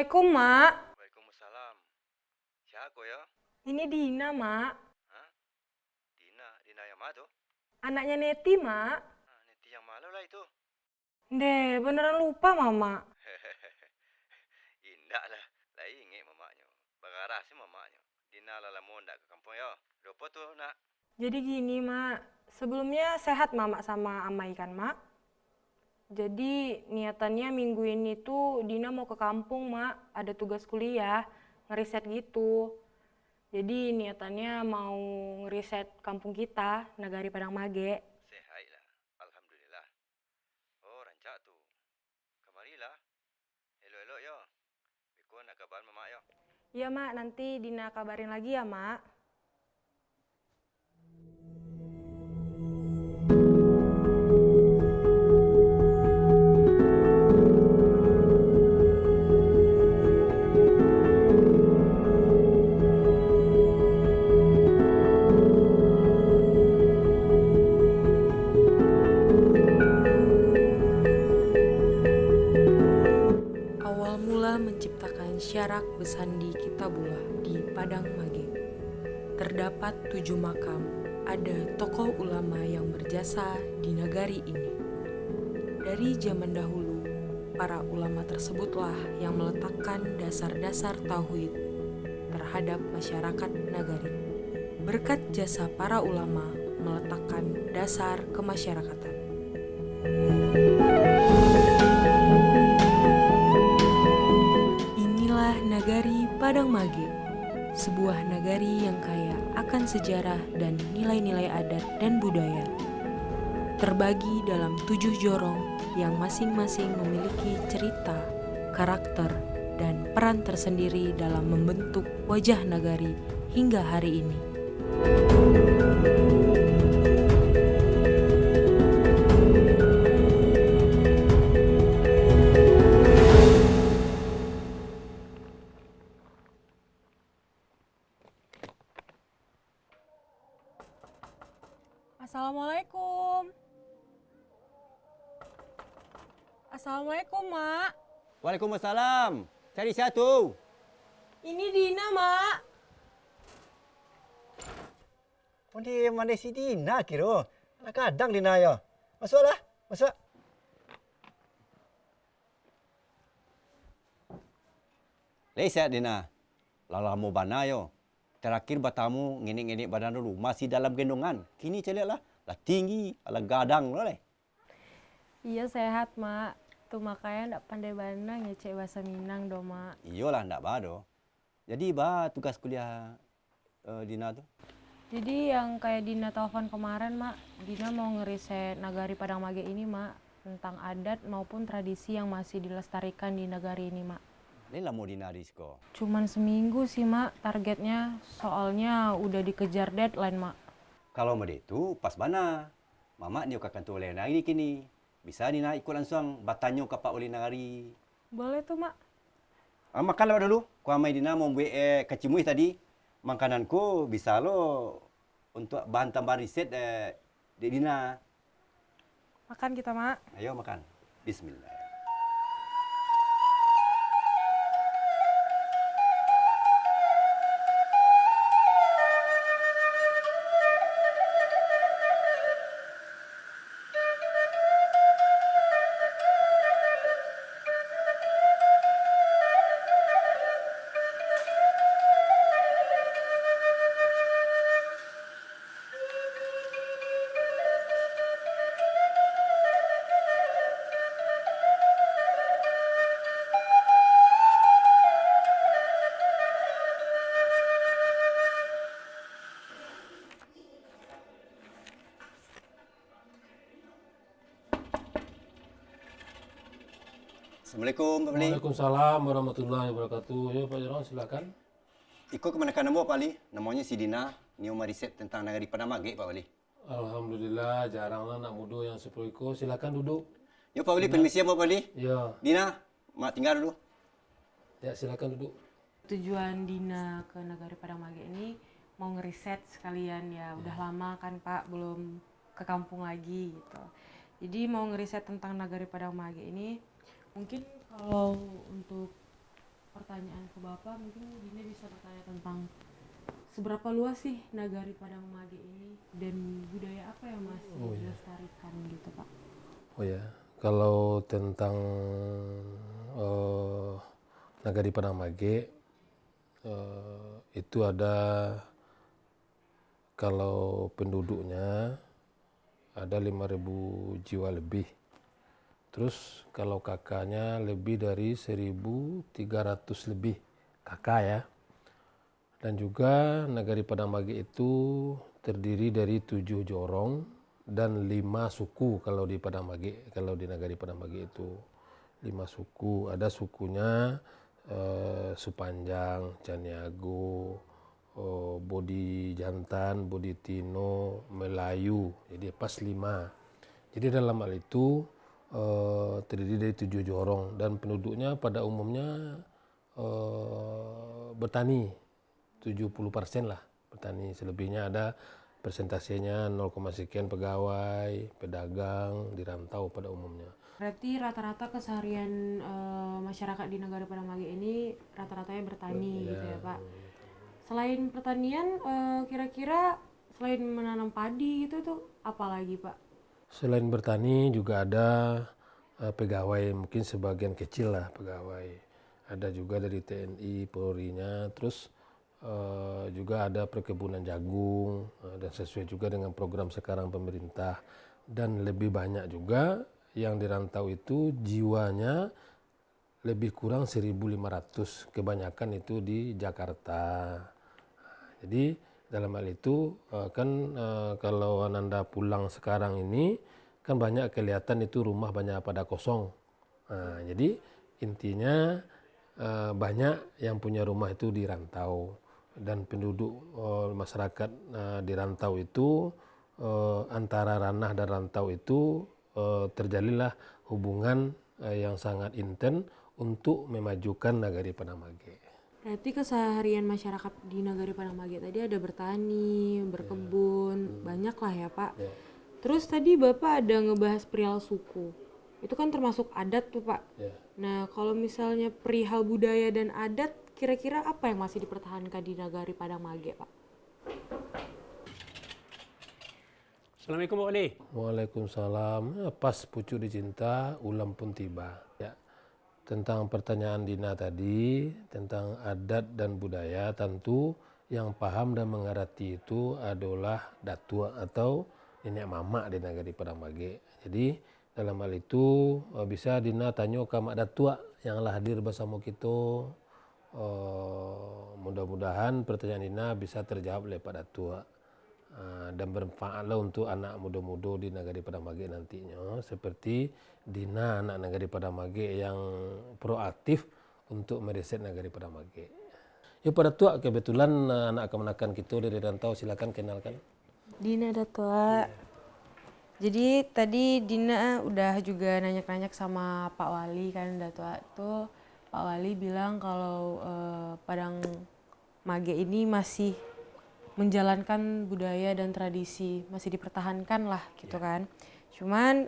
Assalamualaikum, Mak. Waalaikumsalam. Siapa ya? Ini Dina, Mak. Hah? Dina yang mana tuh? Anaknya Neti, Mak. Nanti yang malu lah itu. Deh, beneran lupa, Mama. Indah lah. Lah ingat mamanya. Bagarah sih mamanya. Dina lah mau ndak ke kampung ya. Lupa tuh nak. Jadi gini, Mak. Sebelumnya sehat Mama sama Amai kan, Mak? Jadi niatannya minggu ini tuh Dina mau ke kampung, Mak. Ada tugas kuliah, ngeriset gitu. Jadi niatannya mau ngeriset kampung kita, Nagari Padang Mage. Sehat lah. Alhamdulillah. Oh rancak tuh. Kemarilah. Elok-elok ya. Biko nak kabar mama ya. Iya, Mak. Nanti Dina kabarin lagi ya, Mak. Awal mula menciptakan Syarak Besandi Kitabullah di Padang Mage. Terdapat 7 makam, ada tokoh ulama yang berjasa di negari ini. Dari zaman dahulu, para ulama tersebutlah yang meletakkan dasar-dasar tauhid terhadap masyarakat nagari. Berkat jasa para ulama meletakkan dasar kemasyarakatan. Inilah nagari Padang Mage, sebuah nagari yang kaya akan sejarah dan nilai-nilai adat dan budaya. Terbagi dalam 7 jorong yang masing-masing memiliki cerita, karakter, dan peran tersendiri dalam membentuk wajah nagari hingga hari ini. Assalamualaikum. Assalamualaikum, Mak. Waalaikumsalam. Cari satu. Ini Dina, Mak. Mana si Dina kira? Anak kadang Dina ya. Masuklah, masuk. Leset Dina. Lala mau bana yo. Terakhir batamu ngenik-ngenik badan dulu masih dalam gendongan. Kini celiak lah tinggi, ala gadang lah leh. Iya sehat, Mak. Tuh makanya ndak pandai bandang ya cek bahasa Minang do, Mak. Iyalah ndak bado. Jadi tugas kuliah Dina tuh. Jadi yang kayak Dina telepon kemarin, Mak, Dina mau ngeriset Nagari Padang Mage ini, Mak, tentang adat maupun tradisi yang masih dilestarikan di negari ini, Mak. Lela mau Dina disko. Cuman seminggu sih, Mak, targetnya. Soalnya udah dikejar deadline, Mak. Kalau mau itu pas bana. Mama ni akan tu oleh nari kini. Bisa Dina ikut langsung batanyo ke Pak Oli Nagari. Boleh tuh, Mak. Makan lah dulu. Ku amai Dina mau buat kacimui tadi. Makananku bisa lo untuk bahan tambahan riset di Dina. Makan kita, Mak. Ayo makan. Bismillah. Assalamualaikum Pak Ali. Waalaikumsalam warahmatullahi wabarakatuh. Ya Pak Jarwan silakan. Ikut kemenakan nombor Pak Ali. Namanya si Dina. Nioma riset tentang Nagari Padang Mage Pak Ali. Alhamdulillah jaranglah anak muda yang seperti itu. Silakan duduk. Yo Pak Ali, permisi ya Pak Ali. Ya, Dina, mak tinggal dulu. ya silakan duduk. Tujuan Dina ke Nagari Padang Mage ini mau ngeriset sekalian ya. Udah lama kan, Pak, belum ke kampung lagi gitu. Jadi mau ngeriset tentang Nagari Padang Mage ini. Mungkin kalau untuk pertanyaan ke Bapak, mungkin Dina bisa bertanya tentang seberapa luas sih Nagari Padang Mage ini dan budaya apa yang masih dilestarikan gitu Pak? Oh ya, kalau tentang Nagari Padang Mage, itu ada, kalau penduduknya ada 5.000 jiwa lebih. Terus kalau kakaknya lebih dari 1.300 lebih kakak ya. Dan juga Nagari Padang Mage itu terdiri dari 7 jorong dan 5 suku kalau di Padang Mage. Kalau di Nagari Padang Mage itu 5 suku. Ada sukunya Supanjang, Caniago, Bodi Jantan, Bodi Tino, Melayu. Jadi pas 5. Jadi dalam hal itu terdiri dari 7 jorong dan penduduknya pada umumnya bertani, 70% lah bertani. Selebihnya ada persentasenya 0, sekian pegawai, pedagang, di rantau pada umumnya. Berarti rata-rata keseharian masyarakat di Nagari Padang Mage ini rata-ratanya bertani gitu ya Pak. Selain pertanian, kira-kira selain menanam padi itu tuh apa lagi Pak? Selain bertani juga ada pegawai, mungkin sebagian kecil lah pegawai. Ada juga dari TNI, Polri-nya, terus juga ada perkebunan jagung, dan sesuai juga dengan program sekarang pemerintah. Dan lebih banyak juga yang di rantau itu jiwanya lebih kurang 1.500, kebanyakan itu di Jakarta. Jadi dalam hal itu kan kalau Ananda pulang sekarang ini kan banyak kelihatan itu rumah banyak pada kosong. Jadi intinya banyak yang punya rumah itu di rantau, dan penduduk masyarakat di rantau itu antara ranah dan rantau itu terjalinlah hubungan yang sangat intens untuk memajukan Nagari Padang Mage. Berarti keseharian masyarakat di Nagari Padang Mage tadi ada bertani, berkebun, banyak lah ya Pak. Terus tadi Bapak ada ngebahas perihal suku. Itu kan termasuk adat tuh Pak. Nah kalau misalnya perihal budaya dan adat, kira-kira apa yang masih dipertahankan di Nagari Padang Mage Pak? Assalamualaikum Pak Wali. Waalaikumsalam. Pas pucuk dicinta, ulam pun tiba. Ya. Tentang pertanyaan Dina tadi, tentang adat dan budaya, tentu yang paham dan mengerti itu adalah datua atau nenek mama di Nagari Padang Mage. Jadi dalam hal itu bisa Dina tanya ke mak datua yang lah hadir bersama kita. Mudah-mudahan pertanyaan Dina bisa terjawab oleh Pak Datua. Dan bermanfaatlah untuk anak muda-muda di Nagari Padang Mage nantinya, seperti Dina anak Nagari Padang Mage yang proaktif untuk meriset Nagari Padang Mage. Ya Pak Datua, kebetulan anak kemenakan kita dari rantau, silakan kenalkan. Dina Datua. Jadi tadi Dina udah juga nanya-nanya sama Pak Wali kan, Datua tuh Pak Wali bilang kalau Padang Mage ini masih menjalankan budaya dan tradisi, masih dipertahankan lah gitu kan. Cuman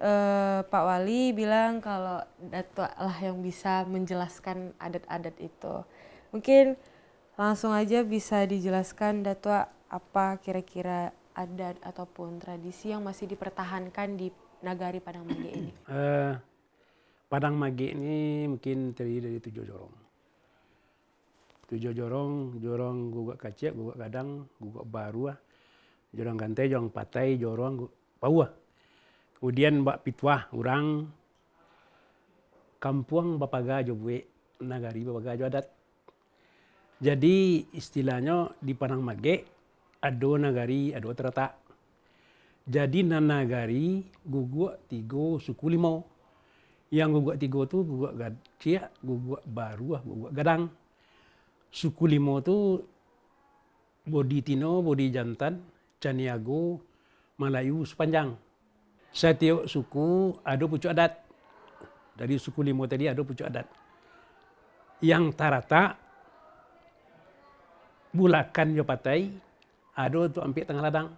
Pak Wali bilang kalau Datua lah yang bisa menjelaskan adat-adat itu. Mungkin langsung aja bisa dijelaskan Datua apa kira-kira adat ataupun tradisi yang masih dipertahankan di Nagari Padang Mage ini. Padang Mage ini mungkin terdiri dari 7 jorong. 7 jorong, jorong gugak kacek, gugak kadang, gugak baru, jorong gantai, jorong patai, jorong pauah. Kemudian bak pitwah, urang kampung bapaga jobwe, Nagari bapaga jo adat. Jadi istilahnya di Padang Mage ada Nagari, ada terata. Jadi Nagari gugak 3 suku 5. Yang gugak 3 tu gugak kacek, gugak baru, gugak gadang. Suku 5 tu Bodi Tino, Bodi Jantan, Caniago, Melayu, Supanjang. Setiap suku ada pucuk adat. Dari suku 5 tadi ada pucuk adat. Yang tarata bulakan jo patai ada tu ampik tengah ladang.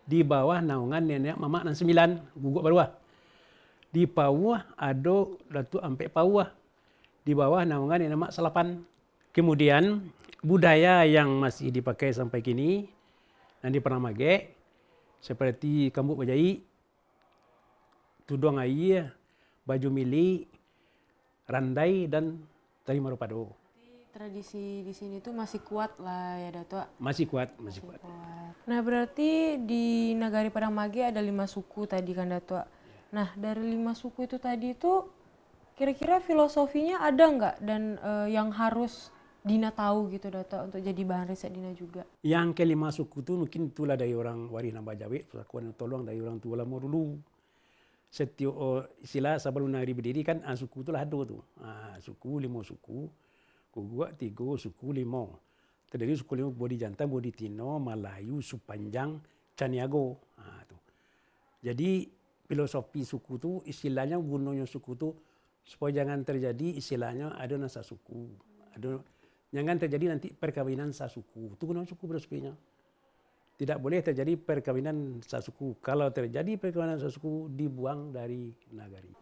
Di bawah naungan nenek mamak dan 9 guguk baruah. Di bawah ada datu ampik pauah. Di bawah naungan nenek mamak 8. Kemudian budaya yang masih dipakai sampai kini dan di Padang Mage seperti kambuk bajai, tudung air, baju milik, randai dan tari marupado. Tradisi di sini tuh masih kuat lah ya Dato. Masih kuat, masih kuat. Nah berarti di Nagari Padang Mage ada 5 suku tadi kan Dato. Nah dari 5 suku itu tadi itu kira-kira filosofinya ada nggak dan yang harus Dina tahu gitu Dato untuk jadi bahan riset Dina juga? Yang kelima suku itu mungkin itulah dari orang Warina Bajawe, Persatuan Tolong dari orang tua lama dulu. Setiap istilah sebelum negeri berdiri kan suku itu lah ada tuh. Suku, 5 suku, Gugua 3 suku 5. Terdiri suku 5 Bodi Jantan, Bodi Tino, Malayu, Supanjang, Caniago. Tuh. Jadi filosofi suku itu istilahnya gunanya suku itu supaya jangan terjadi istilahnya ada nasa suku. Jangan terjadi nanti perkawinan sasuku. Itu gunanya suku filosofinya. Tidak boleh terjadi perkawinan sasuku. Kalau terjadi perkawinan sasuku dibuang dari nagari.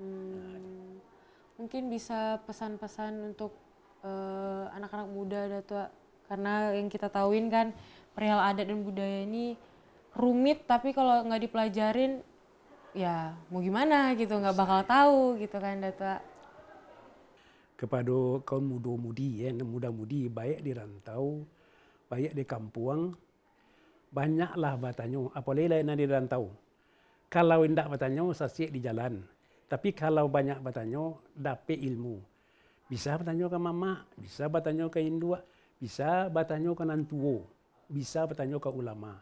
Mungkin bisa pesan-pesan untuk anak-anak muda Dato. Karena yang kita tahuin kan perihal adat dan budaya ini rumit tapi kalau nggak dipelajarin ya mau gimana gitu, nggak bakal tahu gitu kan Dato. Kepada kaum muda-mudi, muda-mudi baik di rantau, baik di kampung, banyaklah batanya, apalagi lain di rantau. Kalau tidak batanya, sasik di jalan. Tapi kalau banyak batanya, dapat ilmu. Bisa batanya ke mama, bisa batanya ke indua, bisa batanya ke nantuo, bisa batanya ke ulama.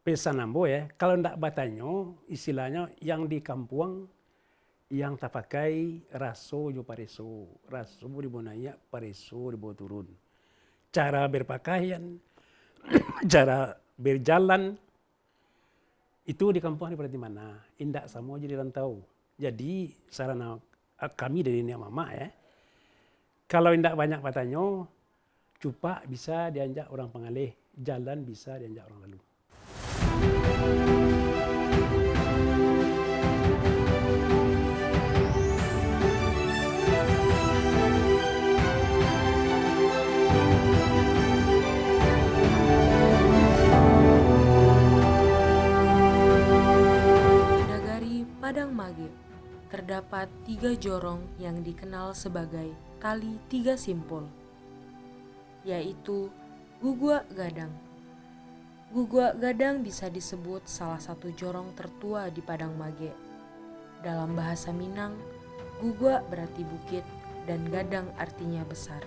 Pesan ambo ya, kalau tidak batanya, istilahnya yang di kampung, yang tak pakai raso jo pareso, raso ribo naik, pareso ribo turun. Cara berpakaian, cara berjalan, itu di kampung seperti mana? Indak semua jadi rantau. Jadi sarana kami dari nenek mama ya, kalau indak banyak batanya, cupak bisa dianjak orang pengalih, jalan bisa dianjak orang lalu. Padang Mage terdapat 3 jorong yang dikenal sebagai Kali 3 Simpul, yaitu Gugua Gadang. Gugua Gadang bisa disebut salah satu jorong tertua di Padang Mage. Dalam bahasa Minang, Gugua berarti bukit dan Gadang artinya besar.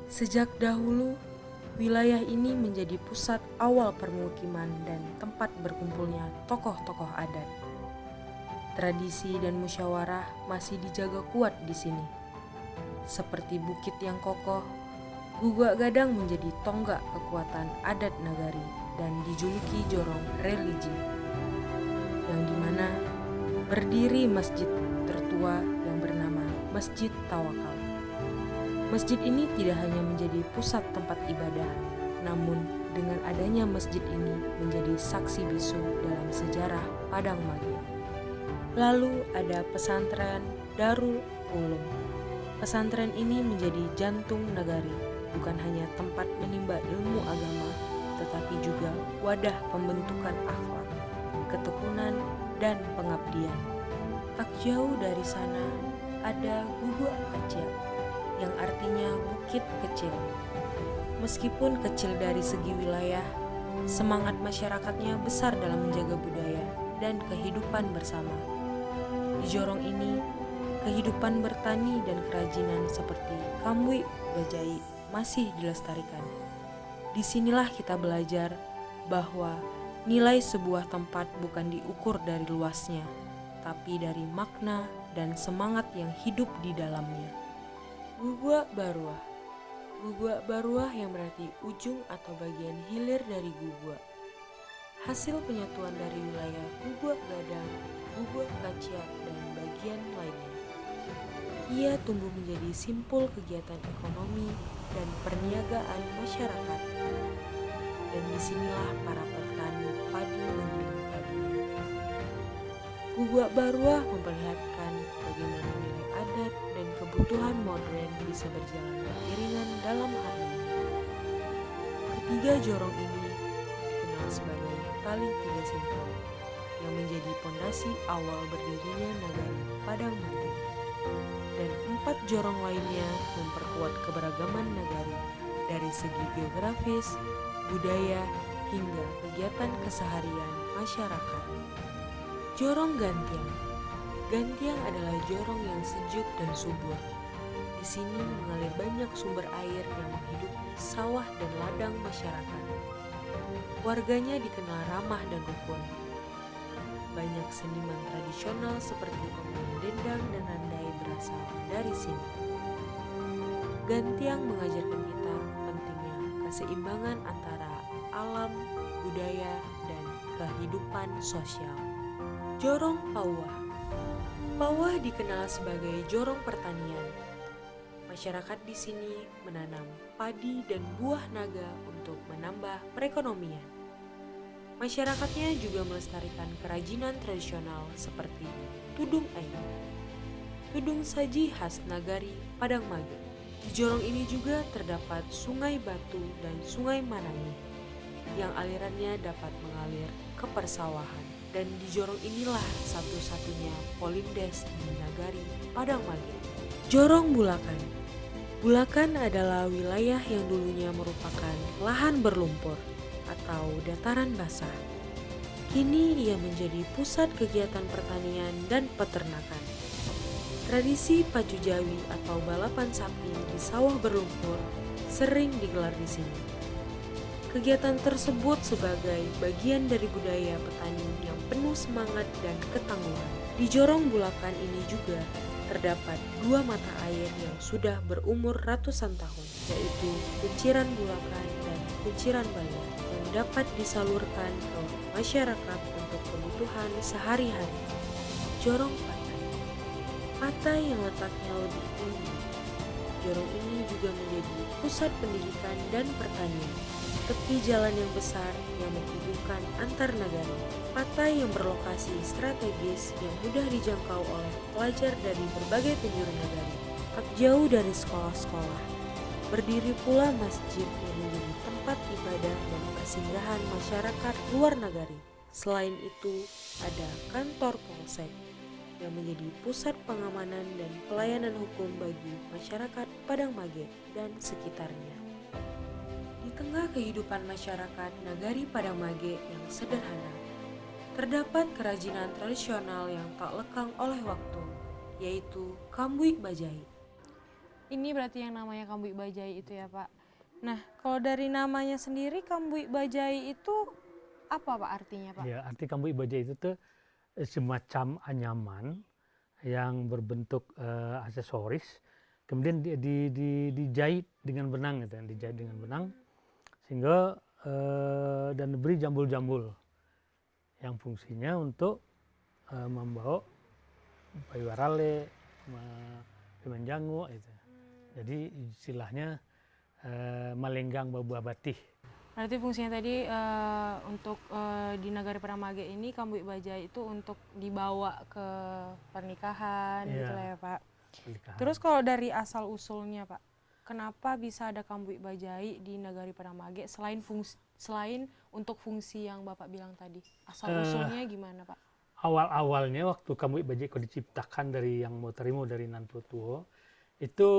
Sejak dahulu, wilayah ini menjadi pusat awal permukiman dan tempat berkumpulnya tokoh-tokoh adat. Tradisi dan musyawarah masih dijaga kuat di sini. Seperti bukit yang kokoh, Gugua Gadang menjadi tonggak kekuatan adat nagari dan dijuluki jorong religi, yang dimana berdiri masjid tertua yang bernama Masjid Tawakal. Masjid ini tidak hanya menjadi pusat tempat ibadah, namun dengan adanya masjid ini menjadi saksi bisu dalam sejarah Padang Mage. Lalu ada pesantren Darul Ulum. Pesantren ini menjadi jantung nagari, bukan hanya tempat menimba ilmu agama, tetapi juga wadah pembentukan akhlak, ketekunan, dan pengabdian. Tak jauh dari sana ada Gugua Aceh, yang artinya bukit kecil. Meskipun kecil dari segi wilayah, semangat masyarakatnya besar dalam menjaga budaya dan kehidupan bersama. Di jorong ini, kehidupan bertani dan kerajinan seperti kambui bajai masih dilestarikan. Disinilah kita belajar bahwa nilai sebuah tempat bukan diukur dari luasnya, tapi dari makna dan semangat yang hidup di dalamnya. Gugua Baruah. Gugua Baruah yang berarti ujung atau bagian hilir dari Gugua. Hasil penyatuan dari wilayah Gugua Gadang, Gugua Kacia, dan bagian lainnya. Ia tumbuh menjadi simpul kegiatan ekonomi dan perniagaan masyarakat. Dan disinilah para petani padi menggiling padinya. Gugua Baruah memperlihatkan bagaimana nilai adat kebutuhan modern bisa berjalan beriringan dalam harmoni. Ketiga jorong ini dikenal sebagai tali tiga simpang yang menjadi pondasi awal berdirinya Nagari Padang Mage. Dan 4 jorong lainnya memperkuat keberagaman Nagari dari segi geografis, budaya, hingga kegiatan keseharian masyarakat. Jorong Gantiang. Gantiang adalah jorong yang sejuk dan subur. Di sini mengalir banyak sumber air yang menghidupi sawah dan ladang masyarakat. Warganya dikenal ramah dan rukun. Banyak seniman tradisional seperti pemain dendang dan randai berasal dari sini. Gantiang mengajarkan kita pentingnya keseimbangan antara alam, budaya, dan kehidupan sosial. Jorong Pauwah. Pauwah dikenal sebagai jorong pertanian. Masyarakat di sini menanam padi dan buah naga untuk menambah perekonomian. Masyarakatnya juga melestarikan kerajinan tradisional seperti tudung ayu, tudung saji khas Nagari Padang Mage. Di jorong ini juga terdapat Sungai Batu dan Sungai Manangi yang alirannya dapat mengalir ke persawahan. Dan di jorong inilah satu-satunya polindes di Nagari Padang Mage. Jorong Bulakan. Bulakan adalah wilayah yang dulunya merupakan lahan berlumpur atau dataran basah. Kini ia menjadi pusat kegiatan pertanian dan peternakan. Tradisi pacu jawi atau balapan sapi di sawah berlumpur sering digelar di sini. Kegiatan tersebut sebagai bagian dari budaya petani yang penuh semangat dan ketangguhan. Di jorong Bulakan ini juga terdapat 2 mata air yang sudah berumur ratusan tahun, yaitu Kunciran Bulakan dan Kunciran Bayan, yang dapat disalurkan ke masyarakat untuk kebutuhan sehari-hari. Jorong Patai. Patai yang letaknya lebih tinggi. Jorong ini juga menjadi pusat pendidikan dan pertanian. Tepi jalan yang besar yang menghubungkan antar negara. Patai yang berlokasi strategis yang mudah dijangkau oleh pelajar dari berbagai penjuru negara. Tak jauh dari sekolah-sekolah, berdiri pula masjid yang menjadi tempat ibadah dan persinggahan masyarakat luar negari. Selain itu, ada kantor polsek yang menjadi pusat pengamanan dan pelayanan hukum bagi masyarakat Padang Mage dan sekitarnya. Di tengah kehidupan masyarakat Nagari Padang Mage yang sederhana, terdapat kerajinan tradisional yang tak lekang oleh waktu, yaitu Kambuik Bajai. Ini berarti yang namanya Kambuik Bajai itu ya Pak. Nah, kalau dari namanya sendiri Kambuik Bajai itu apa Pak artinya Pak? Ya, arti Kambuik Bajai itu tuh semacam anyaman yang berbentuk aksesoris, kemudian dijahit dengan benang gitu, dijahit dengan benang sehingga dan diberi jambul-jambul yang fungsinya untuk membawa payuarale, pimanjangu itu. Jadi istilahnya melenggang buah batih. Berarti fungsinya tadi untuk di Nagari Padang Mage ini Kambuik Bajai itu untuk dibawa ke pernikahan gitu lah ya Pak. Pernikahan. Terus kalau dari asal usulnya Pak, kenapa bisa ada Kambuik Bajai di Nagari Padang Mage selain untuk fungsi yang Bapak bilang tadi? Asal usulnya gimana Pak? Awal-awalnya waktu Kambuik Bajai kau diciptakan dari yang mau terima dari Nan Tuo, itu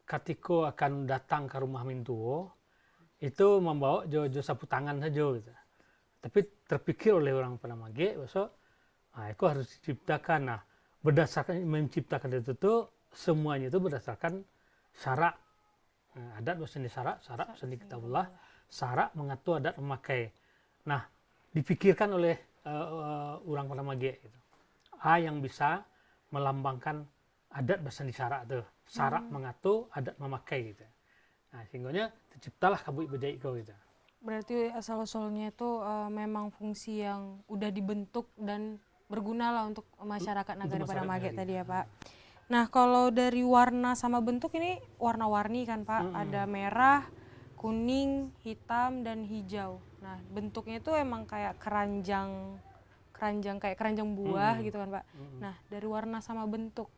ketika akan datang ke rumah Mintuo, itu membawa jo sapu tangan saja gitu. Tapi terpikir oleh orang Padang Mage besok itu harus diciptakan. Nah, berdasarkan menciptakan itu tuh semuanya itu berdasarkan syarak. Adat berseni syarak seni kitabullah, syarak mengatur adat memakai. Nah, dipikirkan oleh orang Padang Mage gitu. Yang bisa melambangkan adat berseni syarak tuh. Syarak mengatur adat memakai gitu. Nah, sehingga terciptalah Kambuik Bajai itu gitu. Berarti asal-usulnya itu memang fungsi yang udah dibentuk dan berguna lah untuk masyarakat Nagari Padang Mage tadi ya Pak. Nah, kalau dari warna sama bentuk ini warna-warni kan Pak, ada merah, kuning, hitam, dan hijau. Nah, bentuknya itu emang kayak keranjang kayak keranjang buah gitu kan Pak. Nah, dari warna sama bentuk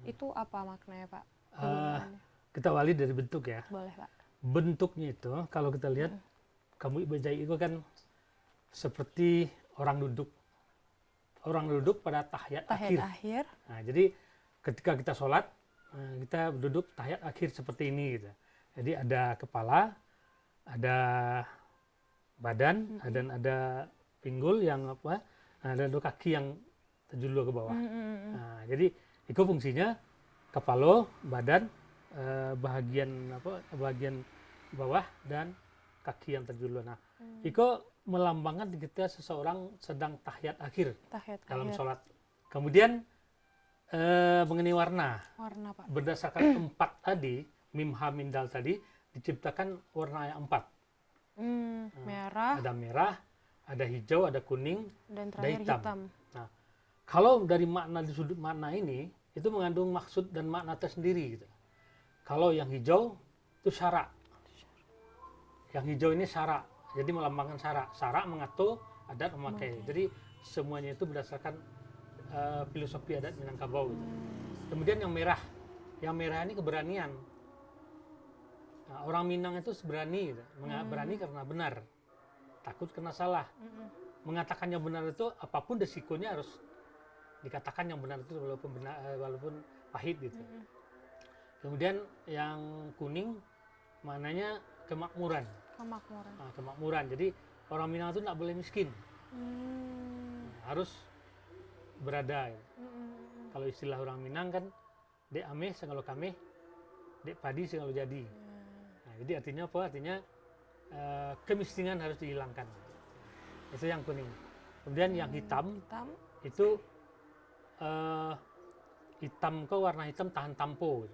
itu apa maknanya Pak? Eh, Kegunaannya? kita awali dari bentuk ya. Boleh Pak. Bentuknya itu kalau kita lihat kamu bajai itu kan seperti orang duduk. Orang duduk pada tahiyat akhir. Tahiyat akhir. Nah, jadi ketika kita sholat, kita duduk tahiyat akhir seperti ini gitu. Jadi ada kepala, ada badan, dan ada pinggul yang apa, ada dua kaki yang terjulur ke bawah. Nah, jadi itu fungsinya kepala, badan, bagian bawah dan kaki yang terjulur. Nah, itu melambangkan kita seseorang sedang tahiyat akhir Tahiyat dalam akhir. sholat. Kemudian mengenai warna, Warna Pak. berdasarkan 4 tadi, mim ha min dal tadi diciptakan warna yang 4. Merah Ada merah, ada hijau, ada kuning, dan ada terakhir hitam. Nah, kalau dari makna di sudut makna ini itu mengandung maksud dan makna tersendiri gitu. Kalau yang hijau itu syarak. Yang hijau ini syarak, jadi melambangkan syarak. Syarak mengatur adat memakai. Jadi semuanya itu berdasarkan filosofi adat Minangkabau gitu. Kemudian yang merah ini keberanian. Nah, orang Minang itu berani gitu. Berani karena benar, takut karena salah. Mengatakan yang benar itu apapun resikonya harus dikatakan yang benar itu walaupun pahit gitu. Kemudian yang kuning maknanya kemakmuran. Kemakmuran. Nah, kemakmuran. Jadi orang Minang itu tidak boleh miskin. Harus berada. Ya. Kalau istilah orang Minang kan, dek ameh sengalo kameh, dek padi sengalo jadi. Nah, jadi artinya apa? Artinya kemiskinan harus dihilangkan. Itu yang kuning. Kemudian yang hitam itu hitam ke warna hitam tahan tampo.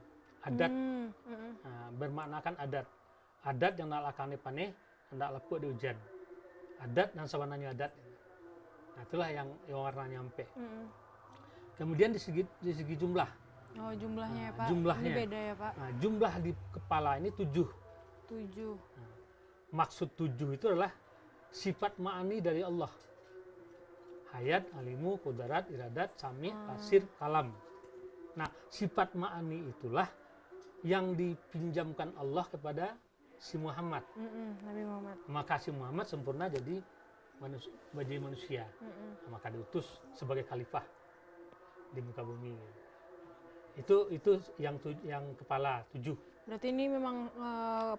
Adat. Nah, bermaknakan adat. Adat yang nak lakane paneh, hendak lepuk di hujan. Adat dan sawananya adat. Nah, itulah yang warnanya ampe. Kemudian di segi jumlah. Oh, jumlahnya ya Pak. Jumlahnya. Ini beda ya Pak. Nah, jumlah di kepala ini 7. 7. Maksud 7 itu adalah sifat ma'ani dari Allah. Hayat, alimu, kudarat, iradat, sami, basir, kalam. Nah, sifat ma'ani itulah yang dipinjamkan Allah kepada si Muhammad. Nabi Muhammad. Maka si Muhammad sempurna jadi manusia. Nah, maka diutus sebagai khalifah di muka bumi. Itu yang kepala 7. Berarti ini memang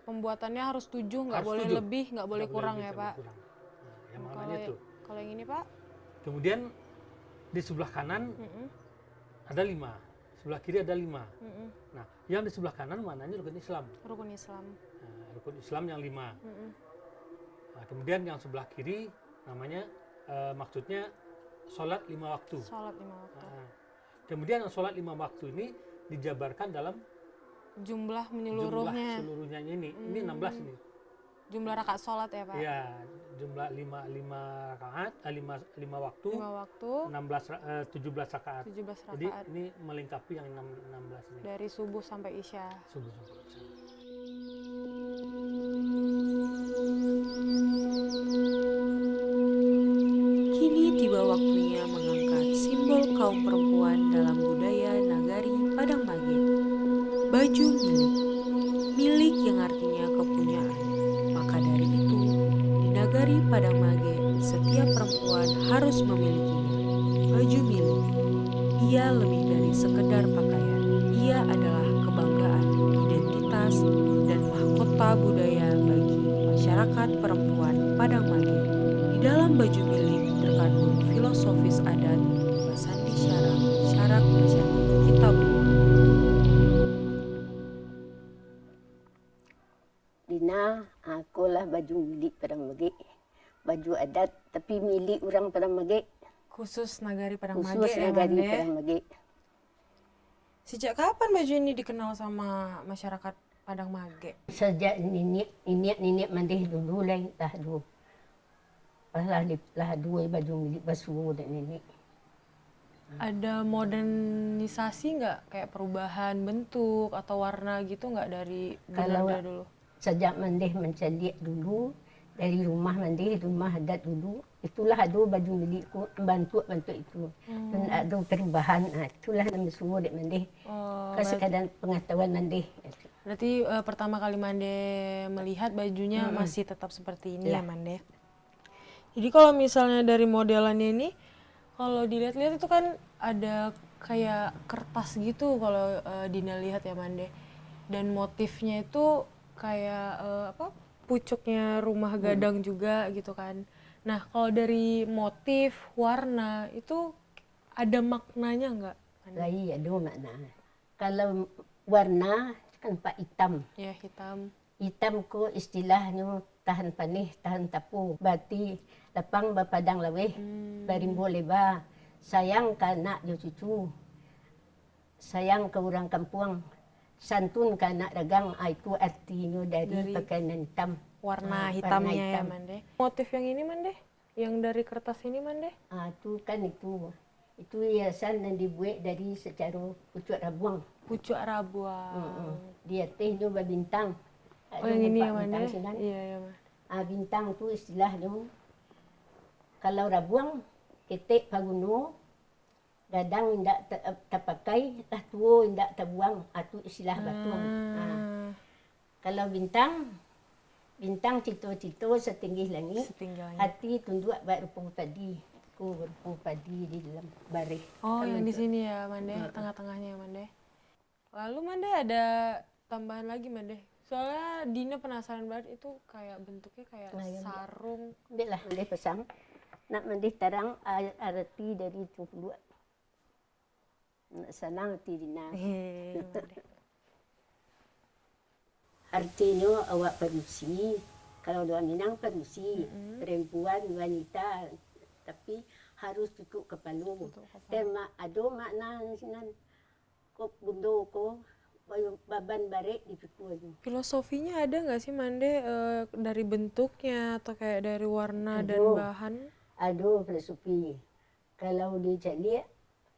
pembuatannya harus 7, nggak Harus boleh 7. lebih, nggak boleh kurang ya Pak. Kurang. Nah, yang maknanya itu. Kalau yang ini Pak? Kemudian di sebelah kanan ada 5, sebelah kiri ada 5. Nah, yang di sebelah kanan maknanya rukun Islam. Rukun Islam. Nah, rukun Islam yang 5. Nah, kemudian yang sebelah kiri namanya maksudnya sholat 5 waktu. Sholat 5 waktu. Nah, kemudian yang sholat 5 waktu ini dijabarkan dalam Jumlah jumlah menyeluruhnya. seluruhnya ini. Ini 16 ini. Jumlah rakaat sholat ya Pak? Iya, jumlah 5 rakaat, 5 waktu, 5 waktu, 17 rakaat. 17 Jadi rakaat. ini melengkapi yang 16 ini. Dari subuh sampai isya. Subuh sampai isya. Kini tiba waktunya mengangkat simbol kaum perempuan dalam budaya Nagari Padang Mage. Baju milik. Milik yang artinya kepunyaan. Maka dari itu, di Nagari Padang Mage, setiap perempuan harus memilikinya. Baju milik. Ia lebih dari sekedar pakaian. Ia adalah kebanggaan, identitas, dan mahkota budaya bagi masyarakat perempuan Padang Mage. Di dalam baju milik terkandung filosofis adat, basandi syarak, syarak basandi kitab. Dina, aku lah baju milik Padang Mage. Baju adat tapi milik orang Padang Mage. Khusus Nagari Padang Mage Khusus ya Nagari Mande? Padang Mage. Sejak kapan baju ini dikenal sama masyarakat Padang Mage? Sejak nenek mandeh dulu lah dulu. Lah dua baju milik basuh dan nenek. Ada modernisasi nggak? Kayak perubahan bentuk atau warna gitu nggak dari Kalau benar dulu? sejak mandeh mencedik dulu, dari rumah mandi, rumah adat dulu. Itulah ada baju milikku, bantu itu. Dan ada perubahan, itulah nama semua dek mandi. Sekadar pengetahuan mandi. Berarti pertama kali Mande melihat bajunya masih tetap seperti ini ya Mande. Jadi kalau misalnya dari modelannya ini, kalau dilihat-lihat itu kan ada kayak kertas gitu kalau Dina lihat ya Mande. Dan motifnya itu kayak pucuknya rumah gadang juga gitu kan. Nah kalau dari motif, warna itu ada maknanya nggak? Iya, ada makna. Kalau warna kan pak hitam. Ya hitam. Hitam ko istilahnya tahan panih, tahan tapu. Berarti lapang bapadang laweh, barimbo leba. Sayang ke anak yo cucu. Sayang ke orang kampung. Santun ke anak dagang, itu artinya dari pakaian hitam. Warna hitamnya warna hitam. Ya Mande. Motif yang ini Mande? Yang dari kertas ini Mande? Itu kan itu hiasan yang dibuat dari secara pucuk rabuang. Pucuk rabuang. Dia tehnya berbintang. Oh yang ini ya Mande? Iya ya Ma. Bintang tu istilahnya. Kalau rabuang, ketek paguno, gadang tidak terpakai, tak tua tidak terbuang. Itu istilah batuang. Kalau bintang cito-cito setinggi langit, hati tunduk berupa padi. Berupa padi di dalam barih. Oh yang di sini ya Mande, tengah-tengahnya ya Mande. Lalu Mande ada tambahan lagi Mande. Soalnya Dina penasaran banget itu kayak bentuknya kayak sarung. Belah Mande pasang. Nak Mande tarang arti dari itu dua. Nak senang arti Dina. Artinya awak perusi. Kalau dua Minang perusi. Perempuan, wanita. Tapi harus tutup kepala. Tema ada makna sinan. Kok bundo ko baban barek di pikul. Filosofinya ada nggak sih Mande dari bentuknya atau kayak dari warna dan bahan? Ada filosofi. Kalau dicari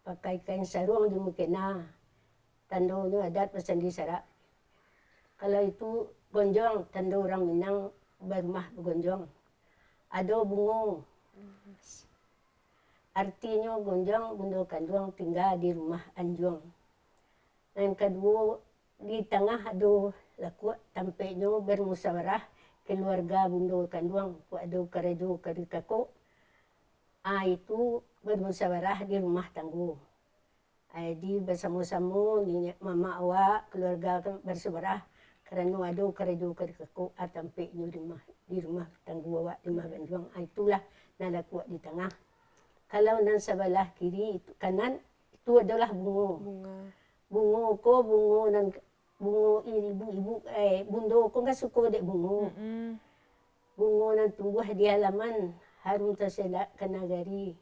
pakai kain sarung di mukena. Tandanya adat pesan di sarak. Kalau itu gonjong, tanda orang Minang berumah bergonjong. Ada bunga. Artinya gonjong, bundo kanduang tinggal di rumah anjong. Yang kedua, di tengah ada laku tampaknya bermusyawarah keluarga bundo kanduang. Ada kerejo kerikako. Itu bermusyawarah di rumah tangguh. Jadi bersama-sama mama awak keluarga bermusyawarah kerana ada kerejo kerikako tampaknya di rumah tangguh awak di rumah kanduang. Itulah nalaku di tengah. Kalau nan sebelah kiri itu kanan itu adalah bunga. Bunga ko bunga ibu bundo ko nggak suka dek bunga. Bunga nan tumbuh di halaman harum tersedak ke nagari.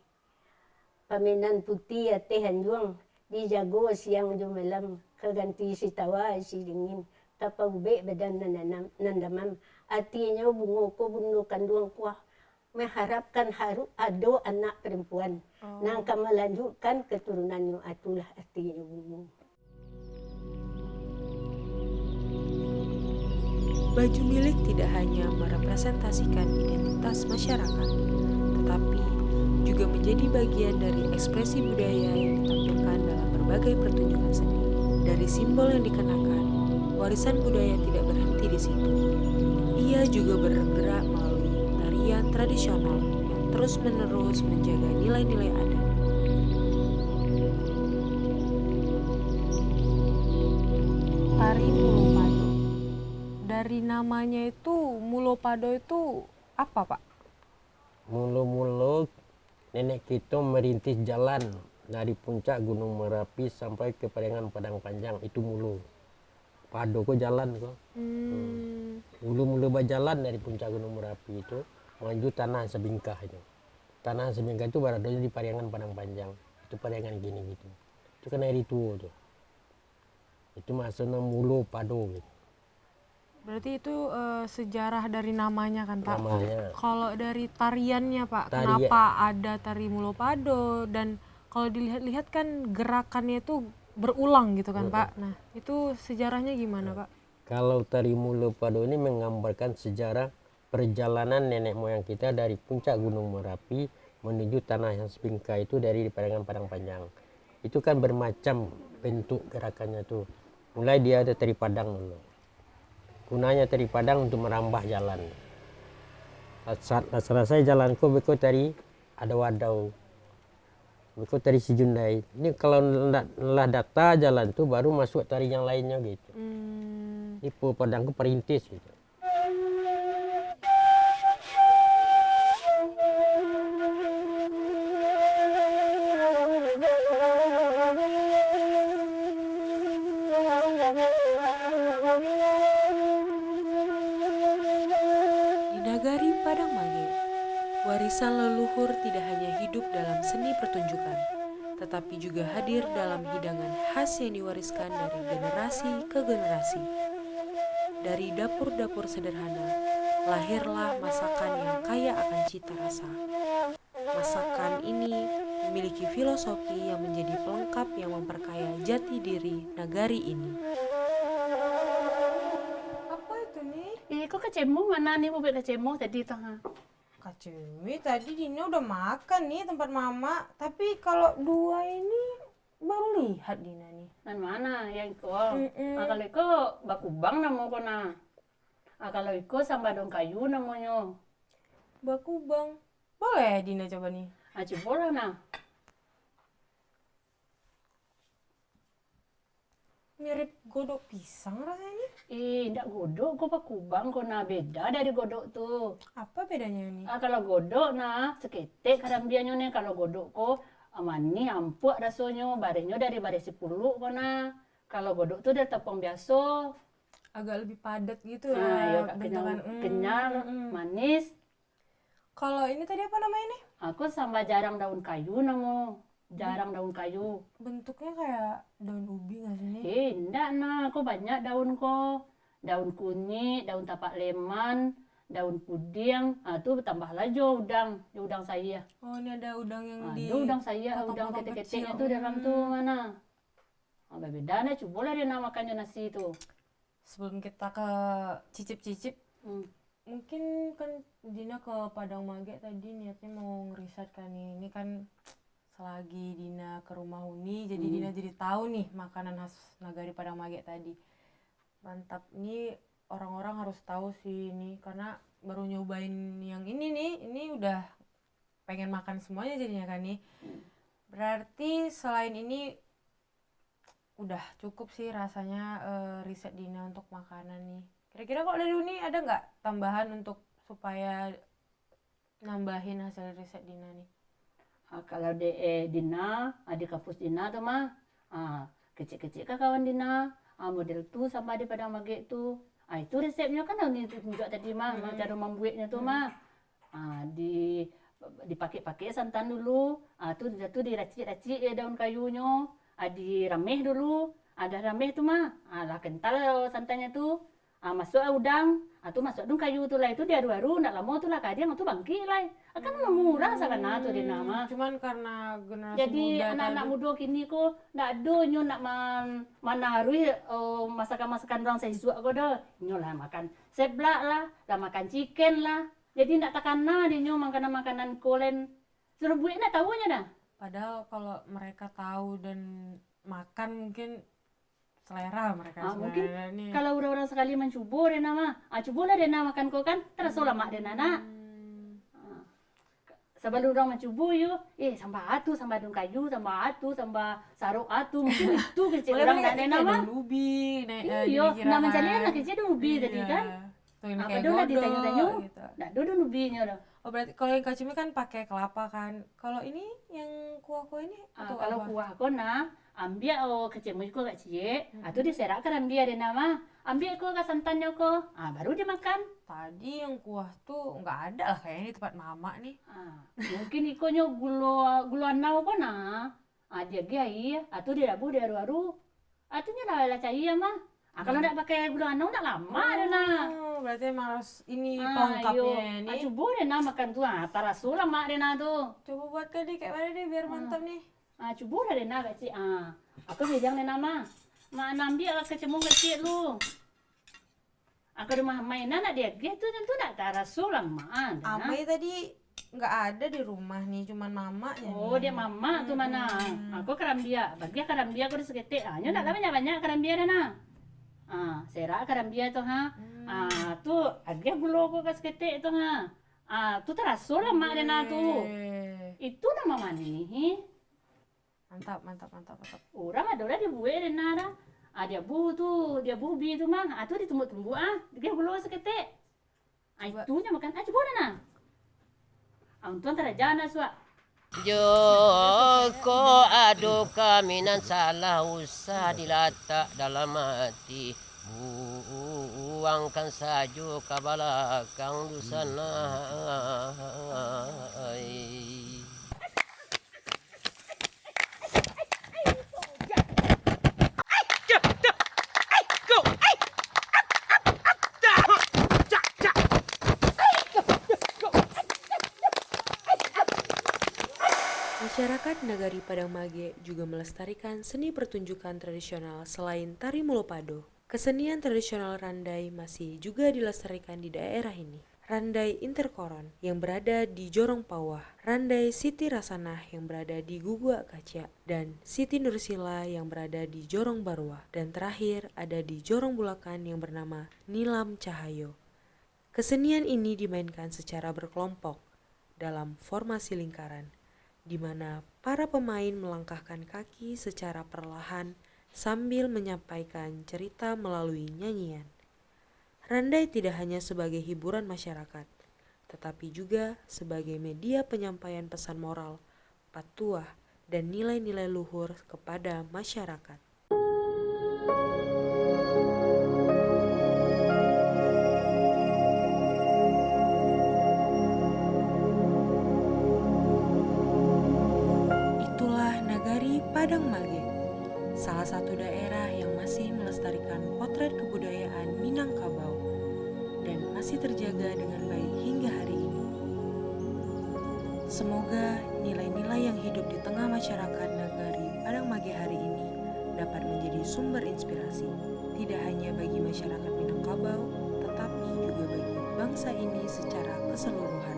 Paminan putih ateh hanjuang dijago siang jo malam keganti si tawa si dingin tapagbe badan nandamam. Artinya bunga ko bundo kanduang kuah mengharapkan harus ada anak perempuan. Nang melanjutkan keturunannya itulah artinya bunga. Baju milik tidak hanya merepresentasikan identitas masyarakat, tetapi juga menjadi bagian dari ekspresi budaya yang ditampilkan dalam berbagai pertunjukan seni. Dari simbol yang dikenakan, warisan budaya tidak berhenti di situ. Ia juga bergerak melalui tarian tradisional yang terus-menerus menjaga nilai-nilai adat. Tari Mulopado. Dari namanya itu, Mulopado itu apa, Pak? Mulu-mulu nenek kita merintis jalan dari puncak Gunung Merapi sampai ke Pariangan Padang Panjang. Itu mulu. Pado kok jalan kok. Mulu-mulu berjalan dari puncak Gunung Merapi itu menuju tanah sebingkah itu. Tanah sebingkah itu berada di Pariangan Padang Panjang. Itu Pariangan gini gitu. Itu kan air itu tuh. Itu maksudnya mulu pado gitu. Berarti itu sejarah dari namanya kan Pak? Namanya. Kalau dari tariannya Pak, kenapa ada tari Mulopado? Dan kalau dilihat-lihat kan gerakannya itu berulang gitu kan Pak? Nah itu sejarahnya gimana Pak? Kalau tari Mulopado ini menggambarkan sejarah perjalanan nenek moyang kita dari puncak Gunung Merapi menuju tanah yang Spingka itu dari perairan Padang Panjang. Itu kan bermacam bentuk gerakannya tuh. Mulai dia ada tari Padang dulu. Gunanya tari Padang untuk merambah jalan. Saat selesai jalanku beko tari ada wadau. Beko tari Sijundai. Ini kalau lah data jalan tuh baru masuk tari yang lainnya gitu. Ini Padangku perintis gitu. Di nagari Padang Mage, warisan leluhur tidak hanya hidup dalam seni pertunjukan, tetapi juga hadir dalam hidangan khas yang diwariskan dari generasi ke generasi. Dari dapur-dapur sederhana, lahirlah masakan yang kaya akan cita rasa. Masakan ini memiliki filosofi yang menjadi pelengkap yang memperkaya jati diri nagari ini. Apa itu nih? Kok kecemu mana nih mobil kecemu tadi tengah? Kak Cemi, tadi Dina udah makan nih tempat mama. Tapi kalau dua ini baru lihat Dina nih. Dan mana yang iko? Kalau iko bakubang namo ko na. Kalau iko sama dong kayu namanya. Bakubang. Boleh Dina coba nih. Coba na. Mirip godok pisang rasanya. Ndak godok ko bakubang ko na, beda dari godok tuh. Apa bedanya nih? Kalau godok na seketek kadang dia nih, kalau godok ko amani ampuk rasanya, barenya dari bare 10 ko na. Kalau godok tuh dari tepung biasa. Agak lebih padat gitu ya. Ya bentukan. kenyal, manis. Kalau ini tadi apa namanya nih? Aku sama jarang daun kayu namo. Jarang daun kayu. Bentuknya kayak daun ubi nggak sih nih? Enggak nah, aku banyak daun ko. Daun kunyit, daun tapak leman, daun puding. Tuh tambah lagi udang, udang saya. Oh ini ada udang yang di. Ada udang saya, udang ketek-keteknya tuh dalam tuh mana? Beda nih, coba lah dia namakannya nasi itu. Sebelum kita ke cicip-cicip, mungkin kan Dina ke Padang Mage tadi niatnya mau ngeriset kan nih. Ini kan selagi Dina ke rumah Uni, jadi Dina jadi tahu nih makanan khas nagari Padang Mage tadi. Mantap, ini orang-orang harus tahu sih ini karena baru nyobain yang ini nih, ini udah pengen makan semuanya jadinya kan nih. Berarti selain ini udah cukup sih rasanya riset Dina untuk makanan nih. Kira-kira kok dari Uni ada nggak tambahan untuk supaya nambahin hasil riset Dina nih? Kalau Dina, di kampus Dina tuh mah, kecil-kecil kan kawan Dina, model tuh sama di Padang Mage tuh. Itu resepnya kan yang ditunjuk tadi mah, cara membuatnya tuh mah. Dipakai santan dulu, tuh diracik-racik daun kayunya, dirameh dulu, ada rameh tuh mah, lah kental santannya tuh. Masuk udang, tuh masuk dong kayu tuh lah, itu diaru-aru, nak lama tuh lah kadiang tuh bangki lah. Kan murah sakana tuh di nama. Cuman karena generasi jadi muda anak-anak tadi. muda kini kok ndak do nyo nak manaharui masakan-masakan orang sehisuak ko dah. Nyo lah makan seblak lah makan chicken lah. Jadi ndak takana di nyo makanan-makanan kolen. Suruh buik nak tahunya dah. Padahal kalau mereka tahu dan makan mungkin selera mereka mungkin nih. Kalau orang-orang sekali mencoba deh nama, cobalah deh nama makan kau kan, terus lama deh nana. Sebelum orang mencoba yuk, sambal daun kayu, sambal saruk mungkin itu kecil orang nak deh nama. Ubi, iya, nama macamnya anak kecil daun ubi tadi kan. Apa dulu ditanya-tanya, nggak daun ubinya dah. Oh berarti kalau yang kacumi kan pakai kelapa kan. Kalau ini yang kuah-kuah ini atau kalau apa? kuah ko na ambil kecil ko kecil, atau diserakkan dia deh nama. Ambil ko ke santannya ko, baru dimakan. Tadi yang kuah tuh nggak ada lah kayaknya di tempat mama nih. Mungkin ikonyo gula nau ko na. Dia giai, atau dirabu diaru-aru. Atunya lah cahaya mah. Kalau nggak pakai gula nau nggak lama deh na. Berarti emang harus ini pelengkapnya ini. Coba deh na makan tuh, tarasu lama deh na tuh. Coba buat kayak mana deh biar mantap nih. Coba lah deh na kecil. Aku bilang deh nama. Nambi kecemung kecil lu. Ke rumah mainan dia gitu tentu tak taraso lang maan. Amai tadi nggak ada di rumah nih, cuman mamanya Oh, nih. dia mama tuh mana? Aku keram dia, bagi keram dia aku sekete. Nyo nak banyak keram dia na. Sera keram dia tuh ha. Tuh agak bulo aku ke sekete tuh ha. Tuh taraso lah mak dia na tuh. Itu nama mana nih? Mantap. Orang ada dia buat dia na. Dia bu bi tu mah. Tu ditunggu-tunggu dia bulo sekete. Itunya makan coba na. Tuan terajana suak. Joko adu kaminan salah usah diletak dalam hati. Buangkan saja ke belakang dusana. Masyarakat Nagari Padang Mage juga melestarikan seni pertunjukan tradisional selain tari Mulopado. Kesenian tradisional Randai masih juga dilestarikan di daerah ini. Randai Interkoron yang berada di Jorong Pawah, Randai Siti Rasanah yang berada di Gugua Kaca, dan Siti Nursila yang berada di Jorong Barua, dan terakhir ada di Jorong Bulakan yang bernama Nilam Cahayo. Kesenian ini dimainkan secara berkelompok dalam formasi lingkaran, di mana para pemain melangkahkan kaki secara perlahan sambil menyampaikan cerita melalui nyanyian. Randai tidak hanya sebagai hiburan masyarakat, tetapi juga sebagai media penyampaian pesan moral, patuah, dan nilai-nilai luhur kepada masyarakat. Padang Mage, salah satu daerah yang masih melestarikan potret kebudayaan Minangkabau dan masih terjaga dengan baik hingga hari ini. Semoga nilai-nilai yang hidup di tengah masyarakat Nagari Padang Mage hari ini dapat menjadi sumber inspirasi, tidak hanya bagi masyarakat Minangkabau, tetapi juga bagi bangsa ini secara keseluruhan.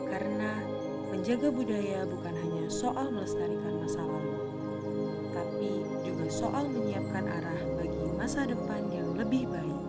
Karena menjaga budaya bukan hanya soal melestarikan masa lalu, tapi juga soal menyiapkan arah bagi masa depan yang lebih baik.